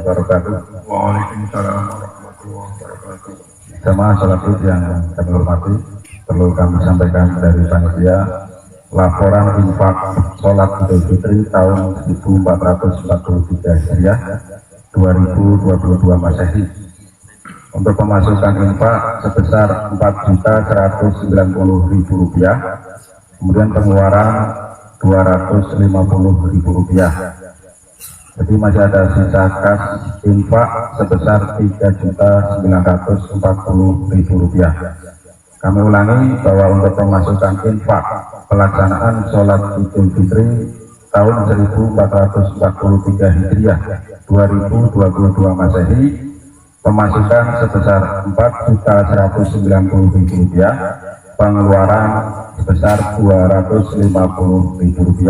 wabarakatuh. Waalaikumsalam warahmatullahi wabarakatuh. Jamaah sholat Id yang kami hormati, perlu kami sampaikan dari panitia laporan infak sholat Idul Fitri tahun 1443 Hijriah 2022 Masehi. Untuk pemasukan infak sebesar Rp4.190.000, kemudian pengeluaran Rp250.000. Jadi masih ada sisa kas infak sebesar Rp3.940.000. Kami ulangi bahwa untuk pemasukan infak pelaksanaan sholat Idul Fitri tahun 1443 Hijriah 2022 Masehi, pemasukan sebesar Rp4.190.000, pengeluaran sebesar Rp250.000.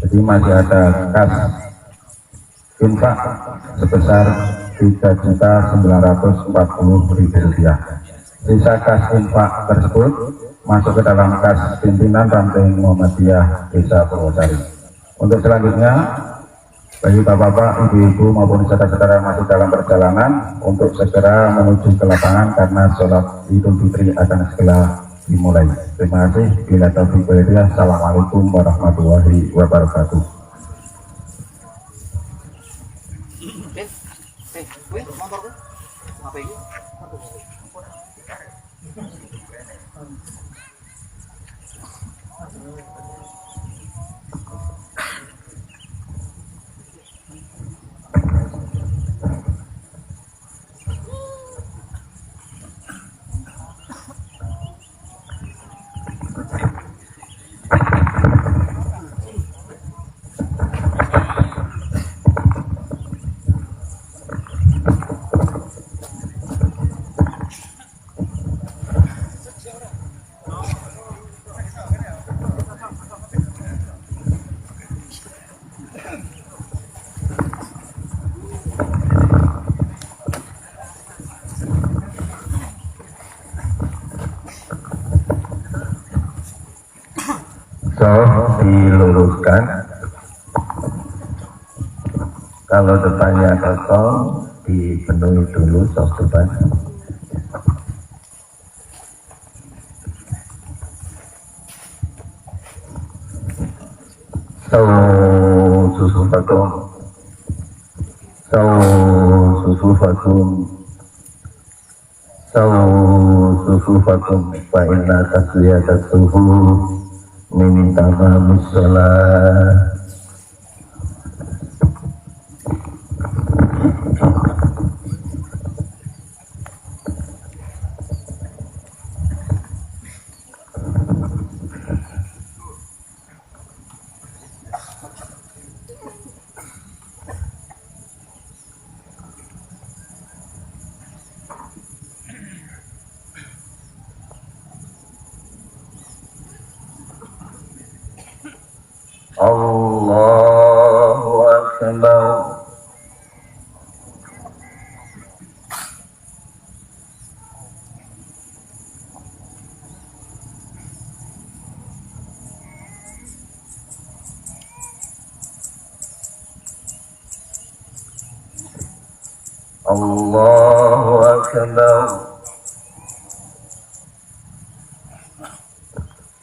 Jadi masih ada kas infak sebesar Rp3.940.000. Sisa kas infak tersebut masuk ke dalam kas pimpinan ranting Muhammadiyah Desa Purwosari. Untuk selanjutnya, bagi bapak-bapak, ibu-ibu maupun saudara-saudara yang masih dalam perjalanan untuk segera menuju ke lapangan karena sholat Idul Fitri akan segera dimulai. Terima kasih. Bila taufiq wal hidayah. Assalamualaikum warahmatullahi wabarakatuh. Diluruskan, kalau depannya kosong dipenuhi dulu sok depan. Sufufakum fa inna tasliyatas sufu min tamamis shalah. Allahu Akbar.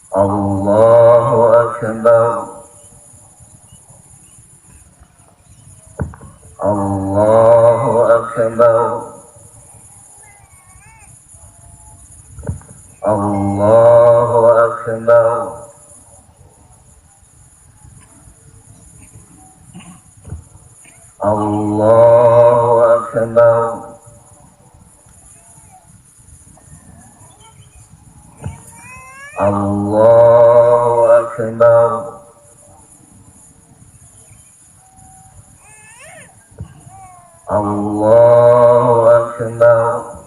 Allahu Akbar. Allahu Akbar. Allahu Akbar. Allahu Akbar. Allahu Akbar. Allahu Akbar. Allahu Akbar.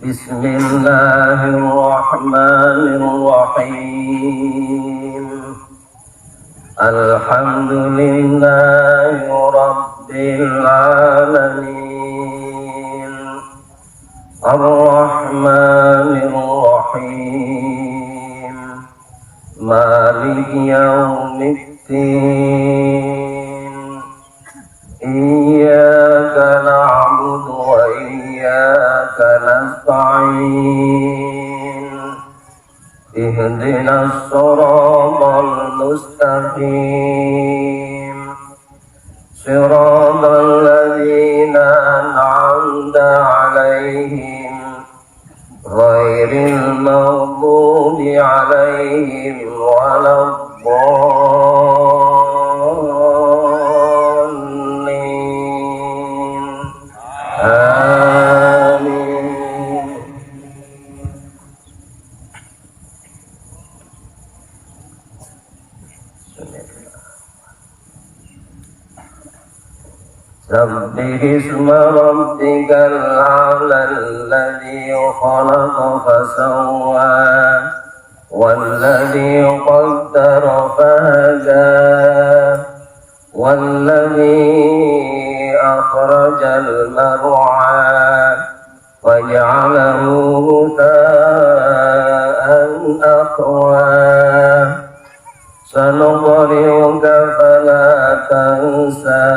Bismillahirrahmanirrahim. Alhamdulillahi Rabbil Alamin. Ar-Rahmanir-Rahim. Maliki yaumiddin. الدين إياك نعبد وإياك نستعين اهدنا الصراط المستقيم صراط الذين أنعمت عليهم غير المغضوب عليهم ولا الضالين آمين. سبح اسم ربك الأعلى الذي خلق فسوى والذي قدر فهدى والذي أخرج المرعى وجعله غثاء أحوى سنقرئك فلا تنسى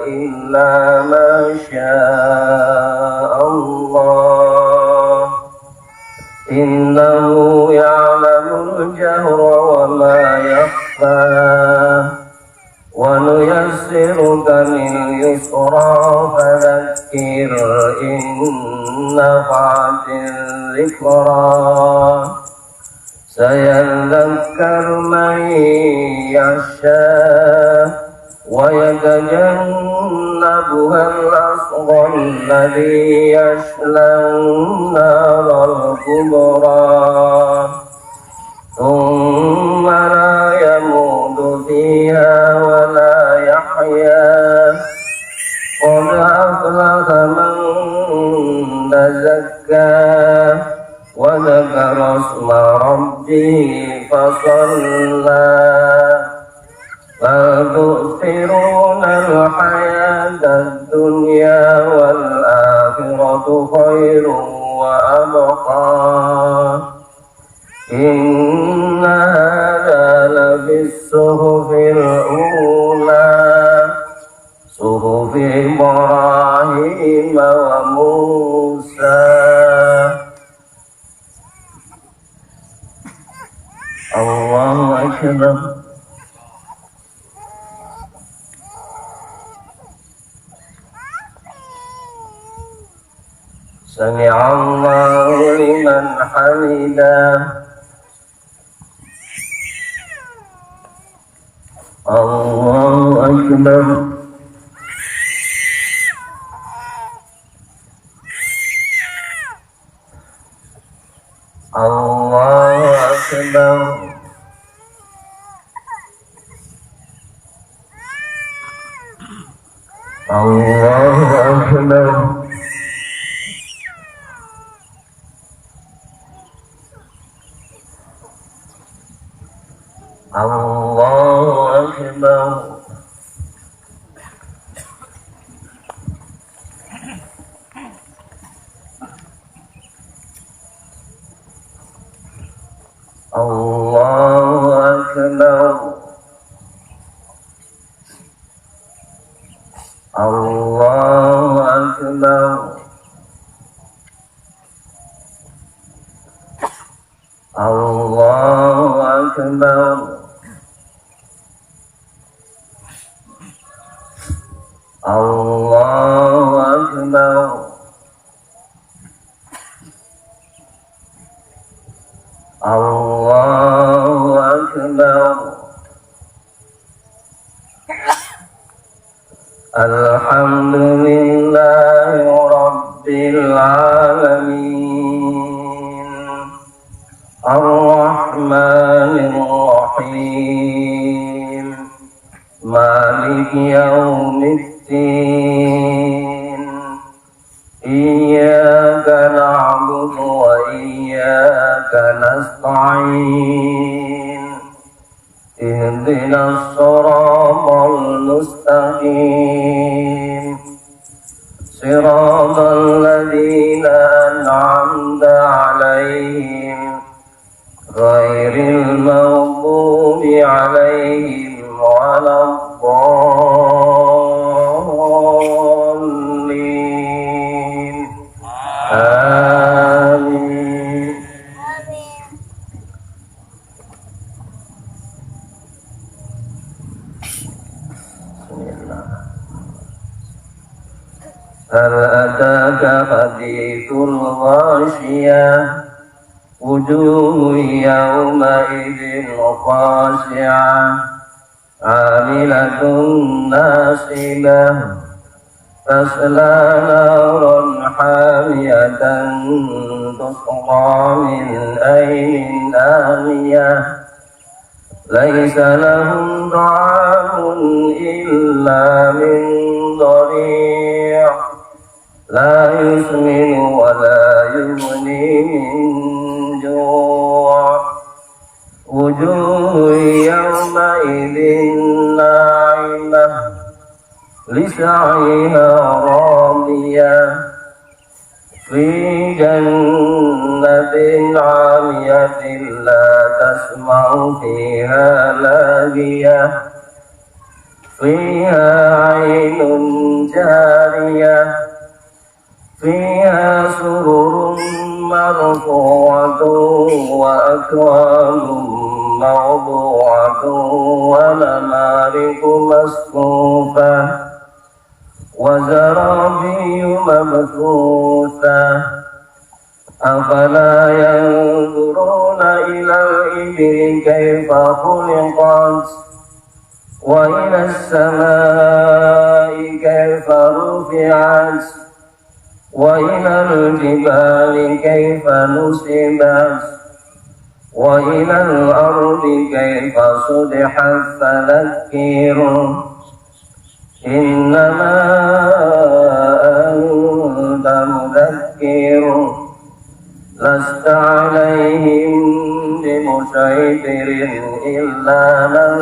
إلا ما شاء الله إنه يعلم الجهر وما يخفى ونيسرك لليسرى فذكر إن نفعت الذكرى سيذكر من يخشى ويتجنبها الأصغر الذي يصلى النار الكبرى ثم لا يموت فيها ولا يحيا قد أفلح من تزكى وذكر اسم ربه فصلى بل تؤثرون الحياة الدنيا والآخرة خير وأبقى إن هذا لفي الصحف الأولى صحف إبراهيم وموسى. الله أكبر. سمع الله لمن حمده. الله أكبر. الله أكبر. الله أكبر. الله أكبر. الله أكبر. الله أكبر. الله أكبر. الله أكبر. الله أكبر. الحمد لله رب العالمين الرحمن الرحيم مالك يوم الدين إياك نعبد وإياك نستعين اهدنا الصراط المستقيم صراط الذين أنعمت عليهم غير المغضوب عليهم ولا الضالين آمين. بسم الله. هل أتاك حديث الغاشية وجوه يومئذ خاشعة عاملة ناصبة تصلى نارا حامية تسقى من عين آنية ليس لهم طعام إلا من ضريع لا يسمن ولا يغني من جوع وجوه يومئذ ناعمة لسعيها راضية في جنة عالية لا تسمع فيها لاغية فيها عين جارية فيها سرر مرفوعة وأكواب موضوعة ونمارق مصفوفة وزرابي مبثوثة أفلا ينظرون إلى الإبل كيف خلقت وإلى السماء كيف رفعت وإلى الجبال كيف نصبت وإلى الأرض كيف سطحت فذكر إنما أنت مذكر لست عليهم بمسيطر إلا من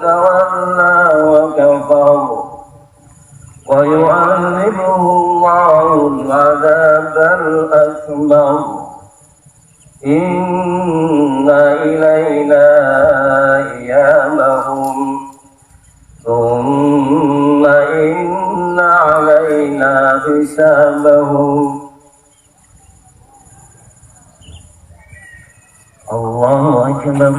تولى وكفر ويعذبه الله العذاب الأكبر إن إلينا إيابهم ثم إن علينا حسابهم. الله أكبر.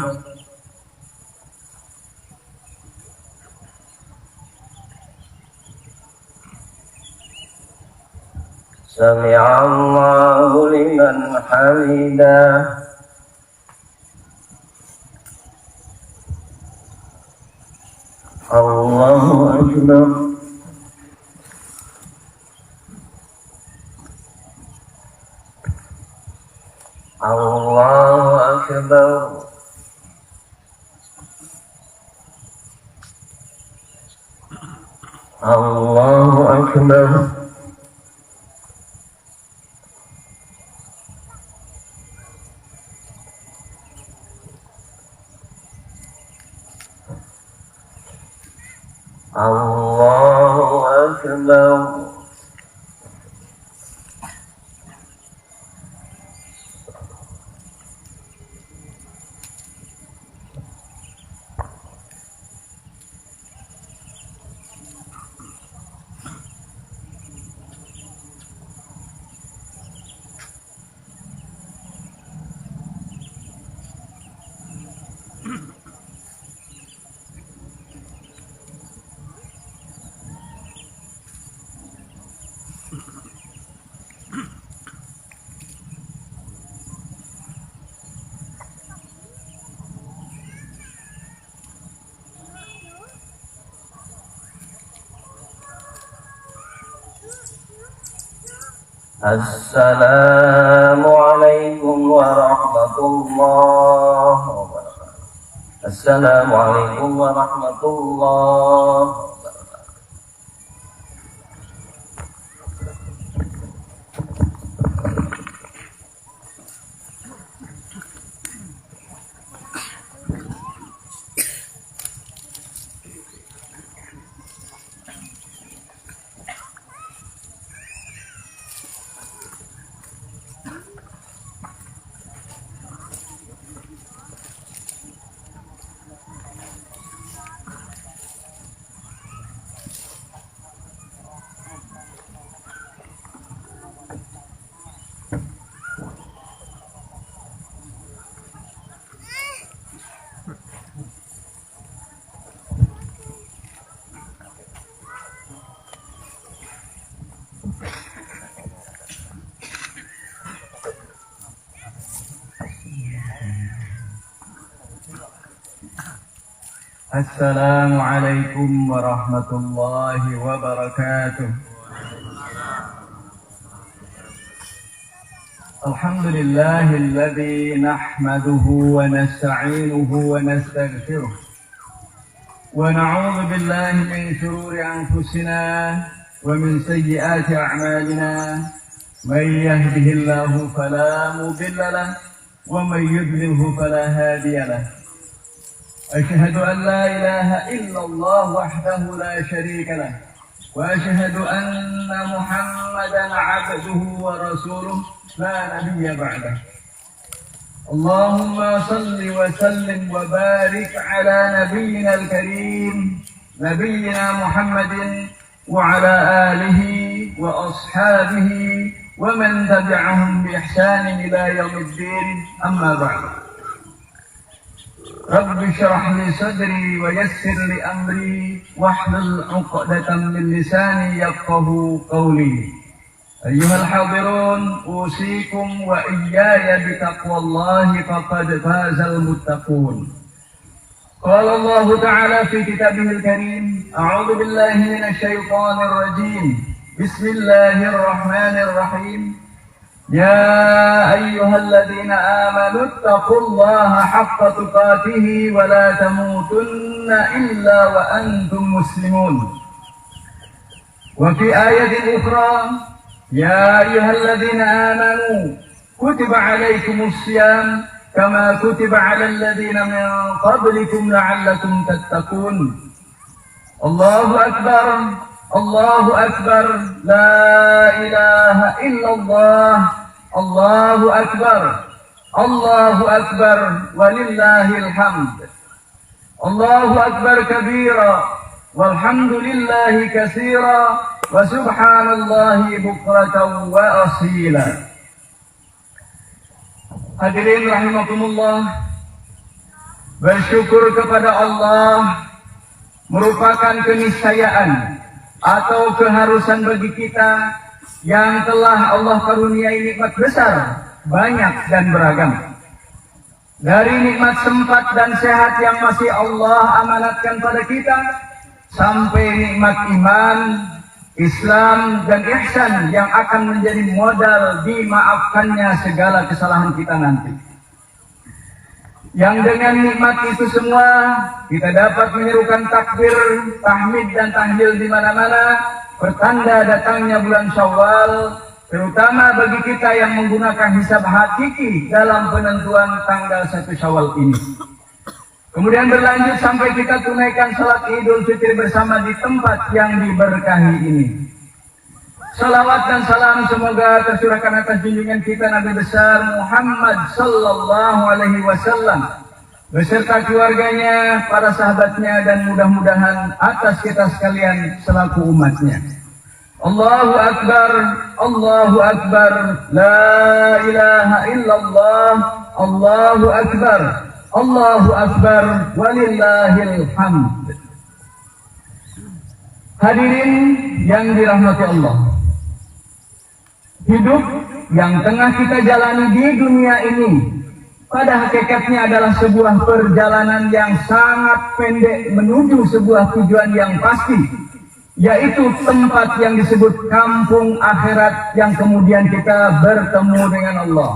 سمع الله لمن حمده. الله أكبر. الله أكبر. الله أكبر. الله أكبر. السلام عليكم ورحمة الله وبركاته. السلام عليكم ورحمة الله وبركاته. السلام عليكم ورحمة الله وبركاته. الحمد لله الذي نحمده ونستعينه ونستغفره ونعوذ بالله من شرور أنفسنا ومن سيئات أعمالنا. من يهده الله فلا مضل له ومن يضلله فلا هادي له. أشهد أن لا إله إلا الله وحده لا شريك له وأشهد أن محمدا عبده ورسوله لا نبي بعده. اللهم صل وسلم وبارك على نبينا الكريم نبينا محمد وعلى آله وأصحابه ومن تبعهم بإحسان إلى يوم الدين. أما بعد. رب اشرح لي صدري ويسر لي أمري واحلل عقدة من لساني يفقه قولي. أيها الحاضرون، أوصيكم وإياي بتقوى الله فقد فاز المتقون. قال الله تعالى في كتابه الكريم: أعوذ بالله من الشيطان الرجيم. بسم الله الرحمن الرحيم. يا أيها الذين آمنوا اتقوا الله حق تقاته ولا تموتن إلا وأنتم مسلمون. وفي آية أخرى: يا أيها الذين آمنوا كتب عليكم الصيام كما كتب على الذين من قبلكم لعلكم تتقون. الله أكبر، الله أكبر، لا إله إلا الله، الله أكبر، الله أكبر ولله الحمد. الله أكبر كبيرا والحمد لله كثيرا وسبحان الله بكرة وأصيلا. Hadirin rahimakumullah, bersyukur kepada Allah merupakan keniscayaan atau keharusan bagi kita yang telah Allah karuniai nikmat besar, banyak dan beragam. Dari nikmat sempat dan sehat yang masih Allah amanatkan pada kita, sampai nikmat iman, Islam dan ihsan yang akan menjadi modal dimaafkannya segala kesalahan kita nanti. Yang dengan nikmat itu semua kita dapat menyerukan takbir, tahmid dan tahlil di mana-mana, pertanda datangnya bulan Syawal, terutama bagi kita yang menggunakan hisab hakiki dalam penentuan tanggal 1 Syawal ini. Kemudian berlanjut sampai kita tunaikan salat Idul Fitri bersama di tempat yang diberkahi ini. Salawat dan salam semoga tercurahkan atas junjungan kita Nabi besar Muhammad sallallahu alaihi wasallam beserta keluarganya, para sahabatnya, dan mudah-mudahan atas kita sekalian selaku umatnya. Allahu Akbar, Allahu Akbar, la ilaha illallah, Allahu Akbar, Allahu Akbar, walillahil hamd. Hadirin yang dirahmati Allah, hidup yang tengah kita jalani di dunia ini pada hakikatnya adalah sebuah perjalanan yang sangat pendek menuju sebuah tujuan yang pasti, yaitu tempat yang disebut kampung akhirat yang kemudian kita bertemu dengan Allah.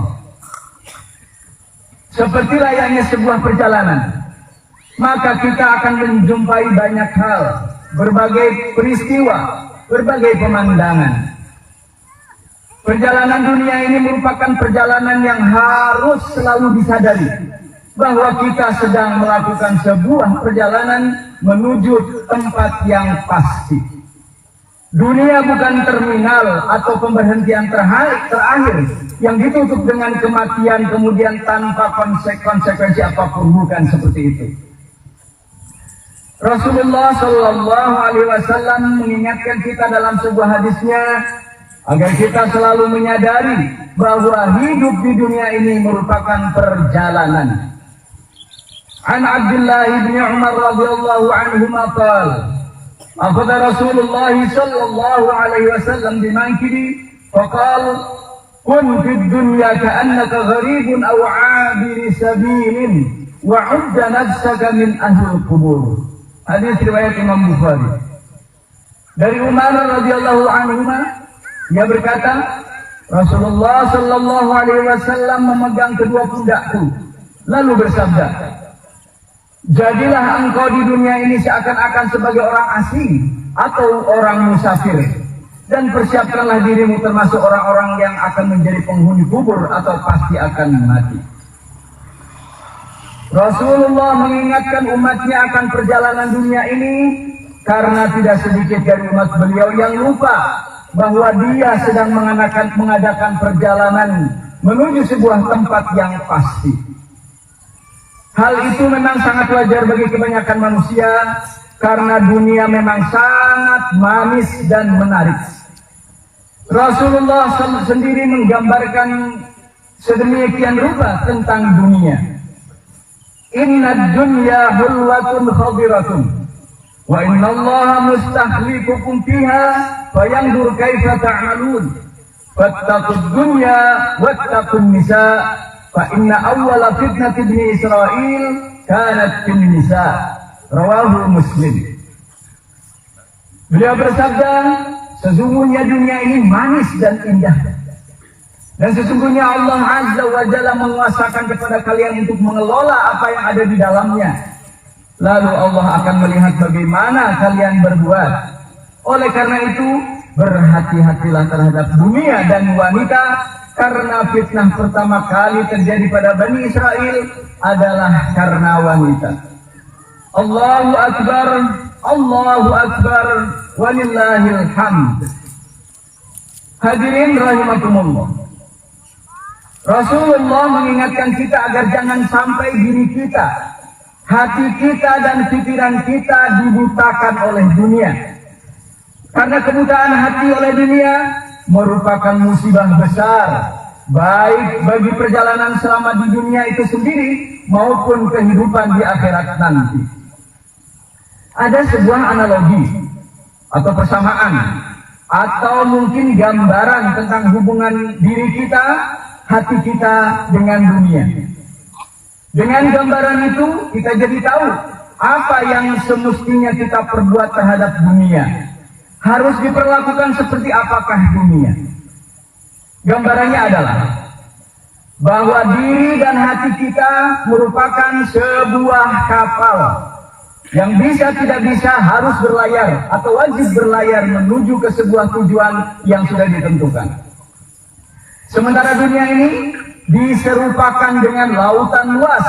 Seperti layaknya sebuah perjalanan, maka kita akan menjumpai banyak hal, berbagai peristiwa, berbagai pemandangan. Perjalanan dunia ini merupakan perjalanan yang harus selalu disadari bahwa kita sedang melakukan sebuah perjalanan menuju tempat yang pasti. Dunia bukan terminal atau pemberhentian terakhir yang ditutup dengan kematian kemudian tanpa konsekuensi apapun, bukan seperti itu. Rasulullah Shallallahu Alaihi Wasallam mengingatkan kita dalam sebuah hadisnya agar kita selalu menyadari bahwa hidup di dunia ini merupakan perjalanan. An Abdullah bin Umar radhiyallahu anhuma qala akhadha Rasulullah sallallahu alaihi wasallam bimankibi faqala kun fid dunya ka'annaka gharibun aw 'abiri sabilin wa 'udda nafsaka min ahli al-qubur. Hadis riwayat Imam Bukhari. Dari Umar radhiyallahu anhu, ia berkata, Rasulullah sallallahu alaihi wasallam memegang kedua pundakku, lalu bersabda, jadilah engkau di dunia ini seakan-akan sebagai orang asing atau orang musafir, dan persiapkanlah dirimu termasuk orang-orang yang akan menjadi penghuni kubur atau pasti akan mati. Rasulullah mengingatkan umatnya akan perjalanan dunia ini karena tidak sedikit dari umat beliau yang lupa bahwa dia sedang mengadakan perjalanan menuju sebuah tempat yang pasti. Hal itu memang sangat wajar bagi kebanyakan manusia karena dunia memang sangat manis dan menarik. Rasulullah sendiri menggambarkan sedemikian rupa tentang dunia. Inna dunya hulwatun khadiratun wa inna allaha mustahlifukum fiha fayanzur kaifa ta'malun fattaqud dunya wattaqun nisa fa inna awwala fitnati bani Israil kanat fin nisa. Rawahu Muslim. Beliau bersabda, sesungguhnya dunia ini manis dan indah, dan sesungguhnya Allah Azza wa Jalla menguasakan kepada kalian untuk mengelola apa yang ada di dalamnya. Lalu Allah akan melihat bagaimana kalian berbuat. Oleh karena itu, berhati-hatilah terhadap dunia dan wanita, karena fitnah pertama kali terjadi pada Bani Israel adalah karena wanita. Allahu Akbar, Allahu Akbar, walillahil hamd. Hadirin rahimakumullah. Rasulullah mengingatkan kita agar jangan sampai diri kita, hati kita dan pikiran kita dibutakan oleh dunia. Karena kebutaan hati oleh dunia merupakan musibah besar, baik bagi perjalanan selama di dunia itu sendiri maupun kehidupan di akhirat nanti. Ada sebuah analogi atau persamaan atau mungkin gambaran tentang hubungan diri kita, hati kita dengan dunia. Dengan gambaran itu kita jadi tahu apa yang semestinya kita perbuat terhadap dunia. Harus diperlakukan seperti apakah dunia. Gambarannya adalah bahwa diri dan hati kita merupakan sebuah kapal yang bisa tidak bisa harus berlayar atau wajib berlayar menuju ke sebuah tujuan yang sudah ditentukan. Sementara dunia ini diserupakan dengan lautan luas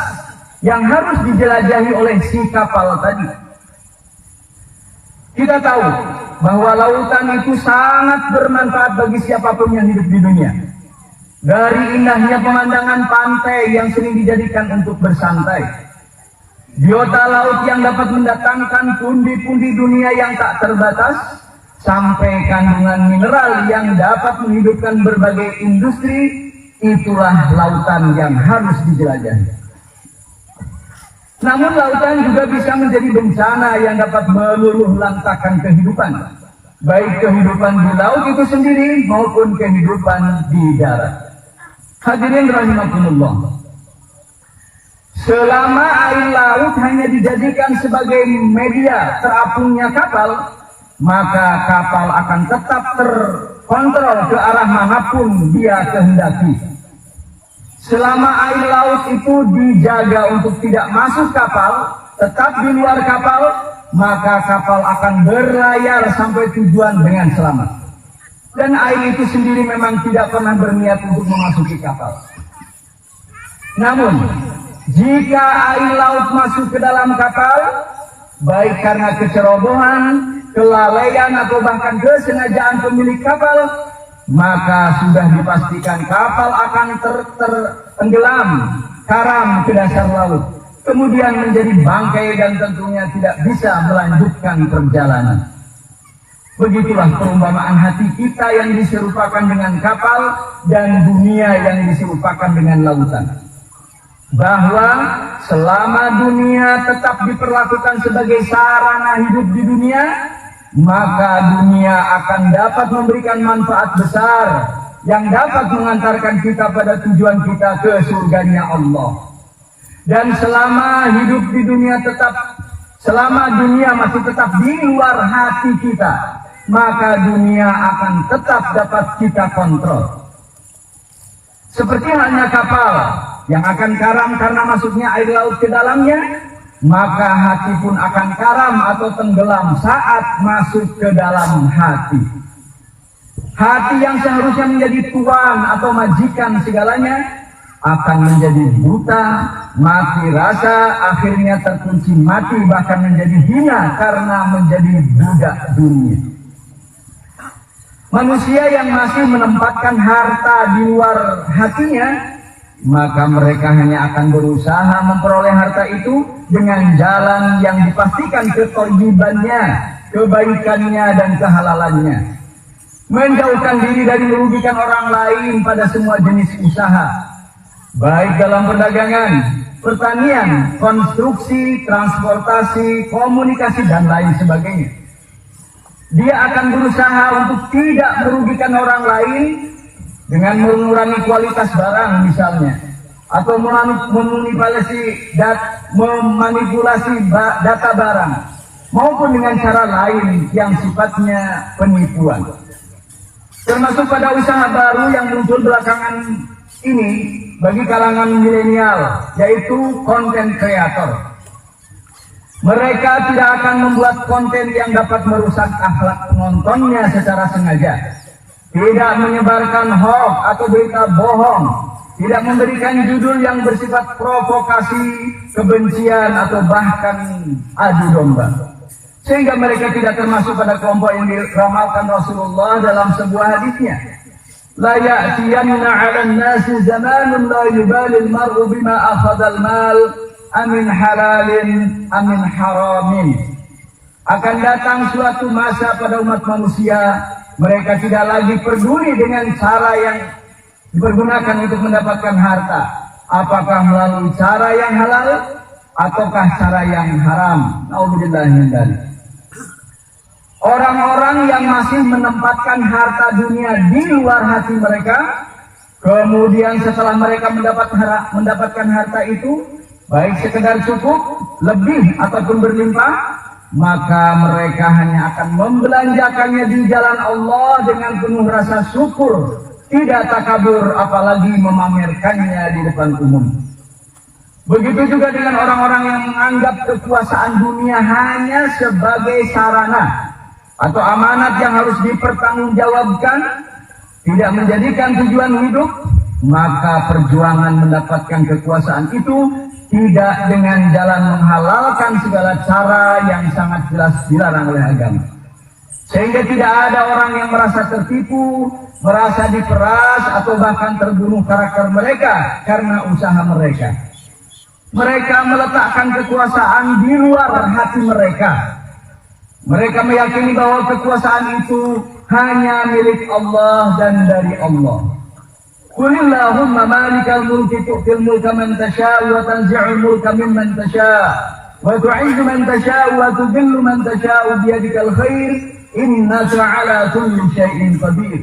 yang harus dijelajahi oleh si kapal tadi. Kita tahu bahwa lautan itu sangat bermanfaat bagi siapapun yang hidup di dunia. Dari indahnya pemandangan pantai yang sering dijadikan untuk bersantai, biota laut yang dapat mendatangkan pundi-pundi dunia yang tak terbatas, sampai kandungan mineral yang dapat menghidupkan berbagai industri, itulah lautan yang harus dijelajahi. Namun lautan juga bisa menjadi bencana yang dapat meluluh lantakan kehidupan, baik kehidupan di laut itu sendiri maupun kehidupan di darat. Hadirin rahimakumullah. Selama air laut hanya dijadikan sebagai media terapungnya kapal, maka kapal akan tetap terkontrol ke arah manapun dia kehendaki. Selama air laut itu dijaga untuk tidak masuk kapal, tetap di luar kapal, maka kapal akan berlayar sampai tujuan dengan selamat. Dan air itu sendiri memang tidak pernah berniat untuk memasuki kapal. Namun, jika air laut masuk ke dalam kapal, baik karena kecerobohan, kelalaian atau bahkan kesengajaan pemilik kapal, maka sudah dipastikan kapal akan tenggelam, karam ke dasar laut, kemudian menjadi bangkai dan tentunya tidak bisa melanjutkan perjalanan. Begitulah perumpamaan hati kita yang diserupakan dengan kapal dan dunia yang diserupakan dengan lautan. Bahwa selama dunia tetap diperlakukan sebagai sarana hidup di dunia, maka dunia akan dapat memberikan manfaat besar yang dapat mengantarkan kita pada tujuan kita ke surganya Allah. Dan selama hidup di dunia tetap selama dunia masih tetap di luar hati kita, maka dunia akan tetap dapat kita kontrol. Seperti halnya kapal yang akan karam karena masuknya air laut ke dalamnya, maka hati pun akan karam atau tenggelam saat masuk ke dalam hati. Hati yang seharusnya menjadi tuan atau majikan segalanya akan menjadi buta, mati rasa, akhirnya terkunci mati, bahkan menjadi hina karena menjadi budak dunia. Manusia yang masih menempatkan harta di luar hatinya, maka mereka hanya akan berusaha memperoleh harta itu dengan jalan yang dipastikan kethayyibannya, kebaikannya dan kehalalannya. Menjauhkan diri dari merugikan orang lain pada semua jenis usaha, baik dalam perdagangan, pertanian, konstruksi, transportasi, komunikasi, dan lain sebagainya. Dia akan berusaha untuk tidak merugikan orang lain dengan mengurangi kualitas barang misalnya, atau memanipulasi data barang, maupun dengan cara lain yang sifatnya penipuan. Termasuk pada usaha baru yang muncul belakangan ini bagi kalangan milenial, yaitu konten kreator. Mereka tidak akan membuat konten yang dapat merusak akhlak penontonnya secara sengaja, tidak menyebarkan hoax atau berita bohong, tidak memberikan judul yang bersifat provokasi, kebencian, atau bahkan adu domba. Sehingga mereka tidak termasuk pada kelompok yang diramalkan Rasulullah dalam sebuah hadisnya. La ya'tiyanna 'alan nasi zamanun la yubalil mar'u bima akhadhal mal amin halalin amin haramin. Akan datang suatu masa pada umat manusia, mereka tidak lagi peduli dengan cara yang dipergunakan untuk mendapatkan harta, apakah melalui cara yang halal ataukah cara yang haram. Nauzubillah min dzalik. Orang-orang yang masih menempatkan harta dunia di luar hati mereka, kemudian setelah mereka mendapatkan harta itu, baik sekedar cukup, lebih ataupun berlimpah, maka mereka hanya akan membelanjakannya di jalan Allah dengan penuh rasa syukur, tidak takabur, apalagi memamerkannya di depan umum. Begitu juga dengan orang-orang yang menganggap kekuasaan dunia hanya sebagai sarana atau amanat yang harus dipertanggungjawabkan, tidak menjadikan tujuan hidup, maka perjuangan mendapatkan kekuasaan itu tidak dengan jalan menghalalkan segala cara yang sangat jelas dilarang oleh agama. Sehingga tidak ada orang yang merasa tertipu, merasa diperas, atau bahkan terbunuh karakter mereka karena usaha mereka. Mereka meletakkan kekuasaan di luar hati mereka. Mereka meyakini bahwa kekuasaan itu hanya milik Allah dan dari Allah. Qulillahumma malikal mulki tu'til mulka man tasha'u wa tanzi'ul mulka mimman tasha'u wa tu'izzu man tasha'u wa tudhillu man tasha'u biyadikal khair innaka 'ala kulli syai'in qadir.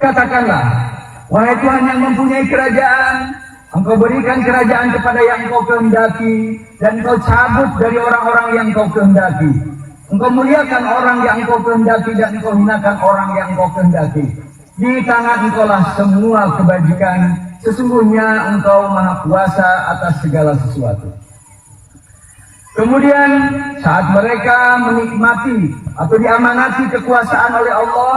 Katakanlah, wahai Tuhan yang mempunyai kerajaan, Engkau berikan kerajaan kepada yang Engkau kehendaki dan Engkau cabut dari orang-orang yang Engkau kehendaki. Engkau muliakan orang yang Engkau kehendaki dan Engkau hinakan orang yang Engkau kehendaki. Di tangan Engkau lah semua kebajikan. Sesungguhnya Engkau Maha Kuasa atas segala sesuatu. Kemudian saat mereka menikmati atau diamanati kekuasaan oleh Allah,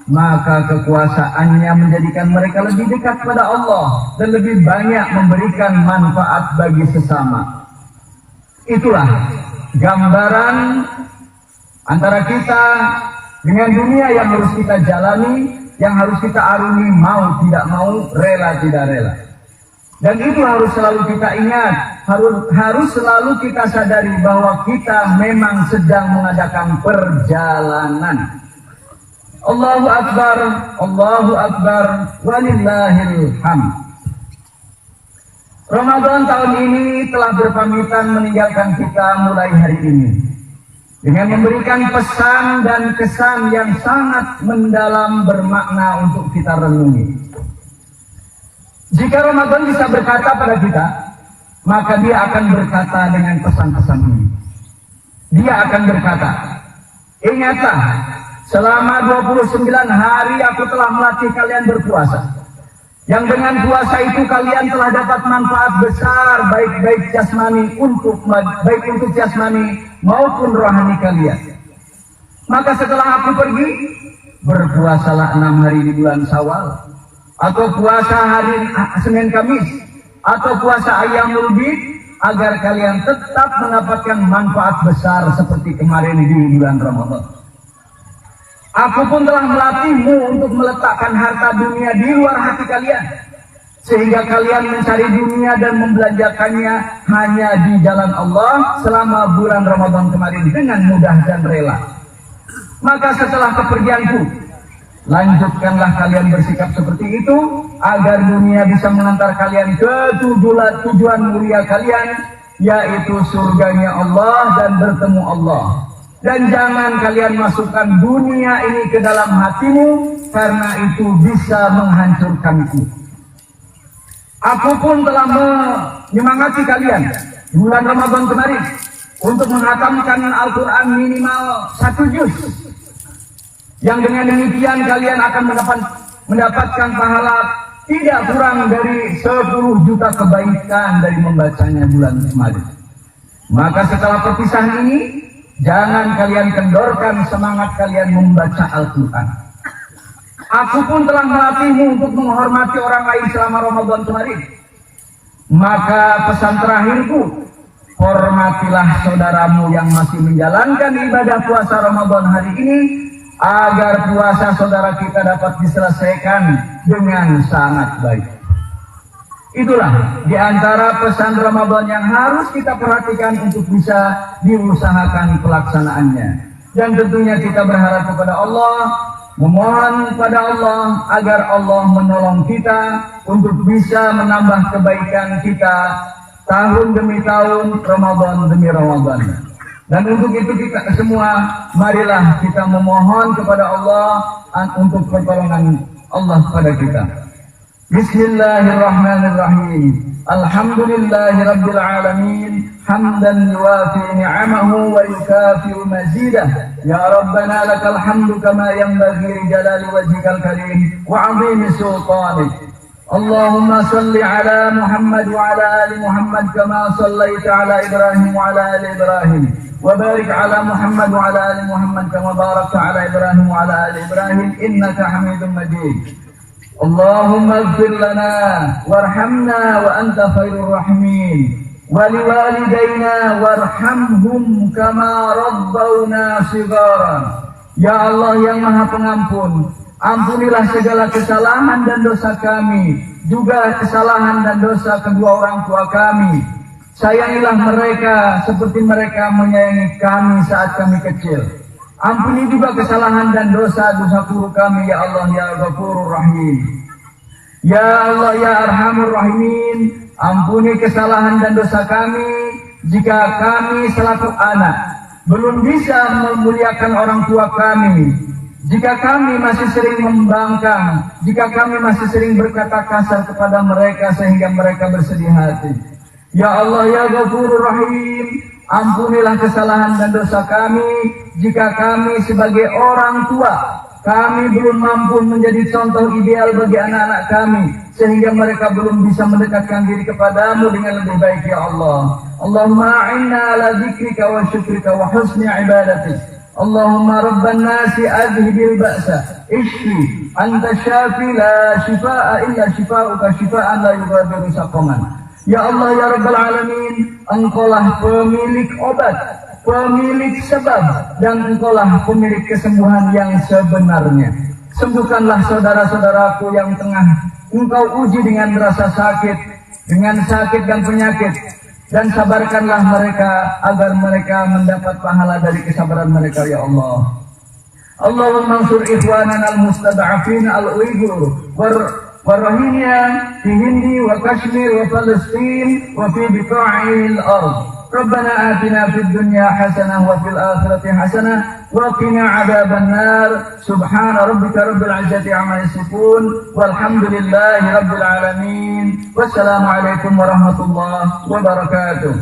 maka kekuasaannya menjadikan mereka lebih dekat pada Allah dan lebih banyak memberikan manfaat bagi sesama. Itulah gambaran antara kita dengan dunia yang harus kita jalani, yang harus kita arungi, mau tidak mau, rela tidak rela. Dan itu harus selalu kita ingat, harus selalu kita sadari bahwa kita memang sedang mengadakan perjalanan. Allahu Akbar, walillahil hamd. Ramadan tahun ini telah berpamitan meninggalkan kita mulai hari ini, dengan memberikan pesan dan kesan yang sangat mendalam bermakna untuk kita renungi. Jika Ramadan bisa berkata pada kita, maka dia akan berkata dengan pesan-pesan ini. Dia akan berkata, ingatlah, selama 29 hari aku telah melatih kalian berpuasa. Yang dengan puasa itu kalian telah dapat manfaat besar, baik untuk jasmani maupun rohani kalian. Maka setelah aku pergi, berpuasalah 6 hari di bulan Syawal, atau puasa hari Senin Kamis, atau puasa Ayyamul Bid, agar kalian tetap mendapatkan manfaat besar seperti kemarin di bulan Ramadan. Aku pun telah melatihmu untuk meletakkan harta dunia di luar hati kalian, sehingga kalian mencari dunia dan membelanjakannya hanya di jalan Allah selama bulan Ramadan kemarin dengan mudah dan rela. Maka setelah kepergianku, lanjutkanlah kalian bersikap seperti itu, agar dunia bisa mengantar kalian ke tujuan mulia kalian, yaitu surganya Allah dan bertemu Allah. Dan jangan kalian masukkan dunia ini ke dalam hatimu, karena itu bisa menghancurkanku. Aku pun telah menyemangati kalian di bulan Ramadan kemarin untuk menghatamkan Al-Quran minimal 1 juz. Yang dengan demikian kalian akan mendapatkan pahala tidak kurang dari 10 juta kebaikan dari membacanya bulan kemarin. Maka setelah perpisahan ini, jangan kalian kendorkan semangat kalian membaca Al-Quran. Aku pun telah melatihmu untuk menghormati orang lain selama Ramadan kemarin. Maka pesan terakhirku, hormatilah saudaramu yang masih menjalankan ibadah puasa Ramadan hari ini, agar puasa saudara kita dapat diselesaikan dengan sangat baik. Itulah di antara pesan Ramadan yang harus kita perhatikan untuk bisa diusahakan pelaksanaannya. Dan tentunya kita berharap kepada Allah, memohon kepada Allah agar Allah menolong kita untuk bisa menambah kebaikan kita tahun demi tahun, Ramadan demi Ramadan. Dan untuk itu kita semua, marilah kita memohon kepada Allah untuk pertolongan Allah kepada kita. Bismillahirrahmanirrahim. Alhamdulillahi Rabbil Alamin. Hamdan yuwafi ni'amahu wa yukafi'u mazidah. Ya Rabbana lakal hamdu kama yanbaghi li jalali wajhikal karim wa 'azimi sultanik. Allahumma salli ala Muhammad wa ala ali Muhammad kama sallaita ala Ibrahim wa ala ali Ibrahim. وبارك على محمد وعلى آل محمد كما باركت على إبراهيم وعلى آل إبراهيم إنك حميد مجيد. اللهم اغفر لنا وارحمنا وأنت خير الراحمين ولوالدينا وارحمهم كما ربونا صغارا. Ya Allah yang Maha Pengampun, ampunilah segala kesalahan dan dosa kami, juga kesalahan dan dosa kedua orang tua kami. Sayangilah mereka seperti mereka menyayangi kami saat kami kecil. Ampuni juga kesalahan dan dosa-dosa guru kami, ya Allah ya Ghafurur Rahim. Ya Allah ya Arhamur Rahimin, ampuni kesalahan dan dosa kami jika kami selaku anak belum bisa memuliakan orang tua kami, jika kami masih sering membangkang, jika kami masih sering berkata kasar kepada mereka sehingga mereka bersedih hati. Ya Allah ya Ghafurur Rahim, ampunilah kesalahan dan dosa kami jika kami sebagai orang tua, kami belum mampu menjadi contoh ideal bagi anak-anak kami, sehingga mereka belum bisa mendekatkan diri kepadamu dengan lebih baik, ya Allah. Allahumma a'inna ala dzikrika wa syukrika wa husni ibadatik. Allahumma rabban nasi adhibil ba'sa ishfi anta syafi la shifaa illa shifaa'uka shifaa'an la yughadiru saqaman. Ya Allah ya Rabbal Alamin, Engkaulah pemilik obat, pemilik sebab, dan Engkaulah pemilik kesembuhan yang sebenarnya. Sembuhkanlah saudara-saudaraku yang tengah Engkau uji dengan rasa sakit, dengan sakit dan penyakit, dan sabarkanlah mereka agar mereka mendapat pahala dari kesabaran mereka, ya Allah. Allahumma ansur ikhwanana al-mustad'afin al-Uyghur والروهينيا في هند وكشمير وفلسطين وفي بقاع الأرض. ربنا آتنا في الدنيا حسنة وفي الآخرة حسنة وقنا عذاب النار. سبحان ربك رب العزة عما يصفون والحمد لله رب العالمين والسلام عليكم ورحمة الله وبركاته.